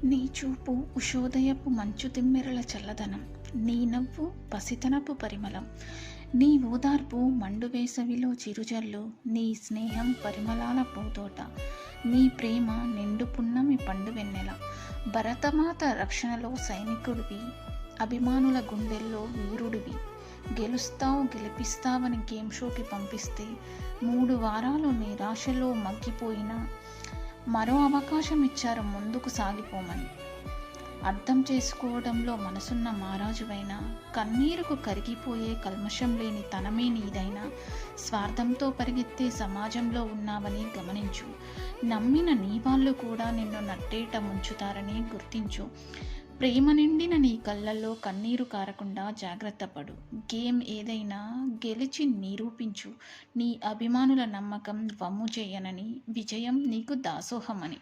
నీ చూపు ఉషోదయపు మంచు తిమ్మెరల చల్లదనం, నీ నవ్వు పసితనపు పరిమళం, నీ ఓదార్పు మండు వేసవిలో చిరుజల్లు, నీ స్నేహం పరిమళాల పూతోట, నీ ప్రేమ నిండు పున్నమి పండు వెన్నెల. భరతమాత రక్షణలో సైనికుడివి, అభిమానుల గుండెల్లో వీరుడివి. గెలుస్తావు గెలిపిస్తావని గేమ్ షోకి పంపిస్తే 3 వారాలు నిరాశలో మగ్గిపోయినా మరో అవకాశం ఇచ్చారు ముందుకు సాగిపోమని. అర్థం చేసుకోవడంలో మనసున్న మారాజువైనా, కన్నీరుకు కరిగిపోయే కల్మషం లేని తనమే నీదైనా, స్వార్థంతో పరిగెత్తే సమాజంలో ఉన్నావని గమనించు. నమ్మిన నీ వాళ్ళు కూడా నిన్ను నట్టేట ముంచుతారని గుర్తించు. ప్రేమ నిండిన నీ కళ్ళల్లో కన్నీరు కారకుండా జాగ్రత్త పడు. గేమ్ ఏదైనా గెలిచి నిరూపించు. నీ అభిమానుల నమ్మకం వమ్ము చేయనని, విజయం నీకు దాసోహమని.